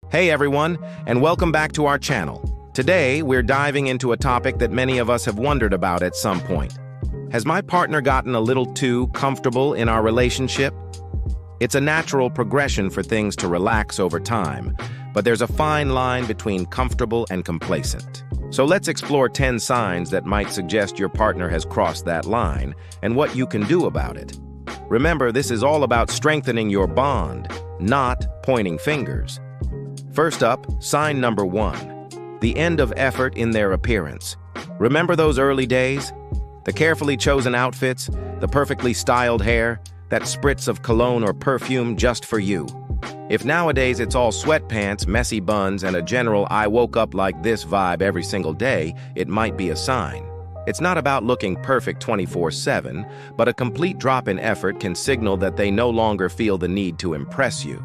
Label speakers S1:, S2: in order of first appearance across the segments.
S1: Hey everyone, and welcome back to our channel. Today, we're diving into a topic that many of us have wondered about at some point. Has my partner gotten a little too comfortable in our relationship? It's a natural progression for things to relax over time, but there's a fine line between comfortable and complacent. So let's explore 10 signs that might suggest your partner has crossed that line and what you can do about it. Remember, this is all about strengthening your bond, not pointing fingers. First up, sign number 1, the end of effort in their appearance. Remember those early days? The carefully chosen outfits, the perfectly styled hair, that spritz of cologne or perfume just for you. If nowadays it's all sweatpants, messy buns, and a general "I woke up like this" vibe every single day, it might be a sign. It's not about looking perfect 24/7, but a complete drop in effort can signal that they no longer feel the need to impress you.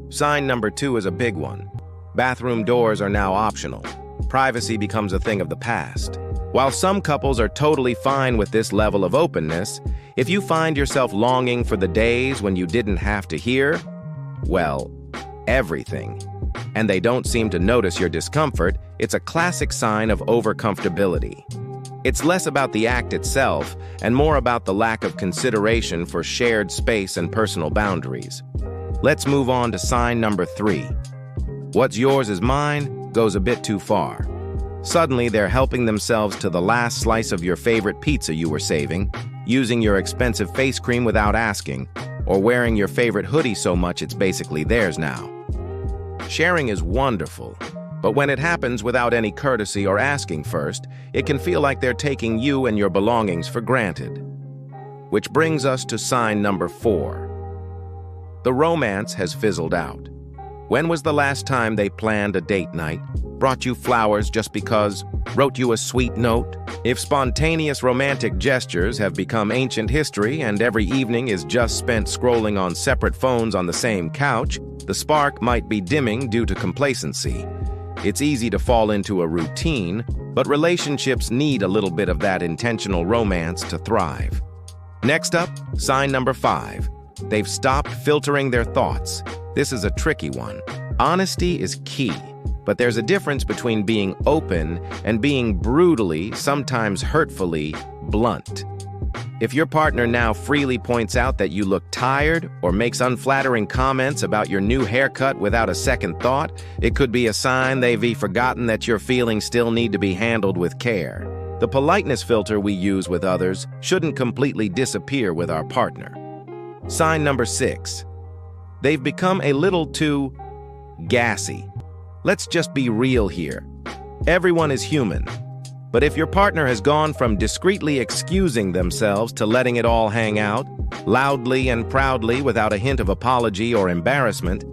S1: Sign number 2 is a big one. Bathroom doors are now optional. Privacy becomes a thing of the past. While some couples are totally fine with this level of openness, if you find yourself longing for the days when you didn't have to hear, well, everything, and they don't seem to notice your discomfort, it's a classic sign of overcomfortability. It's less about the act itself and more about the lack of consideration for shared space and personal boundaries. Let's move on to sign number 3. What's yours is mine goes a bit too far. Suddenly, they're helping themselves to the last slice of your favorite pizza you were saving, using your expensive face cream without asking, or wearing your favorite hoodie so much it's basically theirs now. Sharing is wonderful, but when it happens without any courtesy or asking first, it can feel like they're taking you and your belongings for granted. Which brings us to sign number 4. The romance has fizzled out. When was the last time they planned a date night, brought you flowers just because, wrote you a sweet note? If spontaneous romantic gestures have become ancient history and every evening is just spent scrolling on separate phones on the same couch, the spark might be dimming due to complacency. It's easy to fall into a routine, but relationships need a little bit of that intentional romance to thrive. Next up, sign number 5. They've stopped filtering their thoughts. This is a tricky one. Honesty is key, but there's a difference between being open and being brutally, sometimes hurtfully, blunt. If your partner now freely points out that you look tired or makes unflattering comments about your new haircut without a second thought, it could be a sign they've forgotten that your feelings still need to be handled with care. The politeness filter we use with others shouldn't completely disappear with our partner. Sign number 6. They've become a little too gassy. Let's just be real here. Everyone is human. But if your partner has gone from discreetly excusing themselves to letting it all hang out, loudly and proudly without a hint of apology or embarrassment,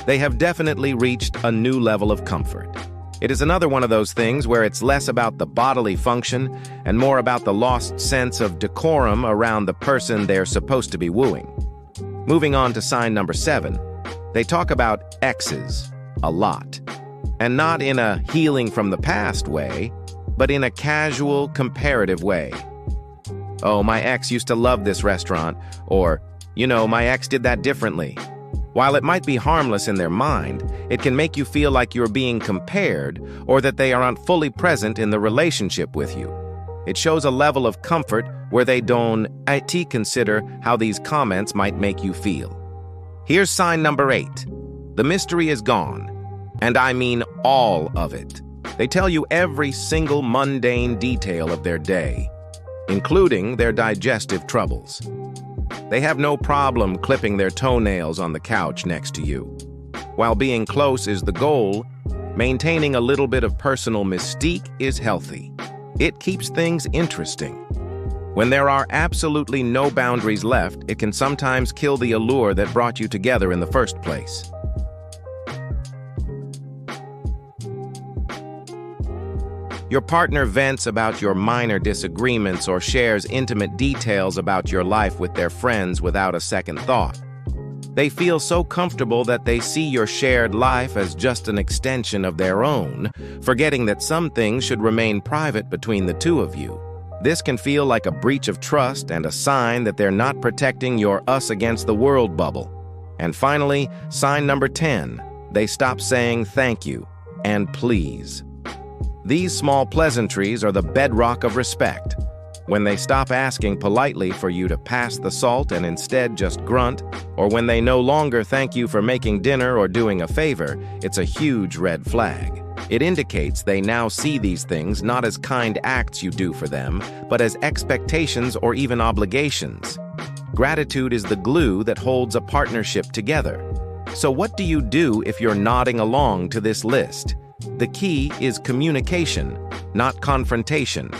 S1: they have definitely reached a new level of comfort. It is another one of those things where it's less about the bodily function and more about the lost sense of decorum around the person they're supposed to be wooing. Moving on to sign number 7, they talk about exes a lot. And not in a healing from the past way, but in a casual, comparative way. Oh, my ex used to love this restaurant, or, my ex did that differently. While it might be harmless in their mind, it can make you feel like you're being compared or that they aren't fully present in the relationship with you. It shows a level of comfort where they don't consider how these comments might make you feel. Here's sign number 8. The mystery is gone. And I mean all of it. They tell you every single mundane detail of their day, including their digestive troubles. They have no problem clipping their toenails on the couch next to you. While being close is the goal, maintaining a little bit of personal mystique is healthy. It keeps things interesting. When there are absolutely no boundaries left, it can sometimes kill the allure that brought you together in the first place. Your partner vents about your minor disagreements or shares intimate details about your life with their friends without a second thought. They feel so comfortable that they see your shared life as just an extension of their own, forgetting that some things should remain private between the two of you. This can feel like a breach of trust and a sign that they're not protecting your us against the world bubble. And finally, sign number 10. They stop saying thank you and please. These small pleasantries are the bedrock of respect. When they stop asking politely for you to pass the salt and instead just grunt, or when they no longer thank you for making dinner or doing a favor, it's a huge red flag. It indicates they now see these things not as kind acts you do for them, but as expectations or even obligations. Gratitude is the glue that holds a partnership together. So what do you do if you're nodding along to this list? The key is communication, not confrontation.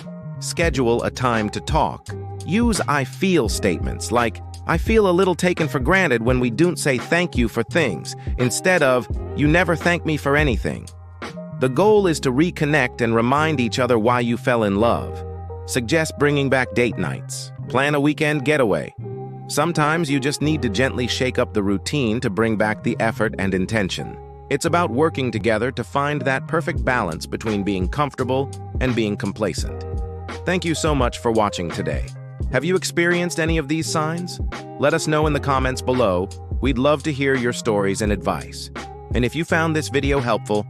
S1: Schedule a time to talk. Use I feel statements like, I feel a little taken for granted when we don't say thank you for things, instead of, you never thank me for anything. The goal is to reconnect and remind each other why you fell in love. Suggest bringing back date nights. Plan a weekend getaway. Sometimes you just need to gently shake up the routine to bring back the effort and intention. It's about working together to find that perfect balance between being comfortable and being complacent. Thank you so much for watching today. Have you experienced any of these signs? Let us know in the comments below. We'd love to hear your stories and advice. And if you found this video helpful,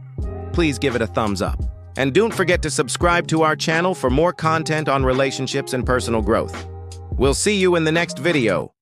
S1: please give it a thumbs up. And don't forget to subscribe to our channel for more content on relationships and personal growth. We'll see you in the next video.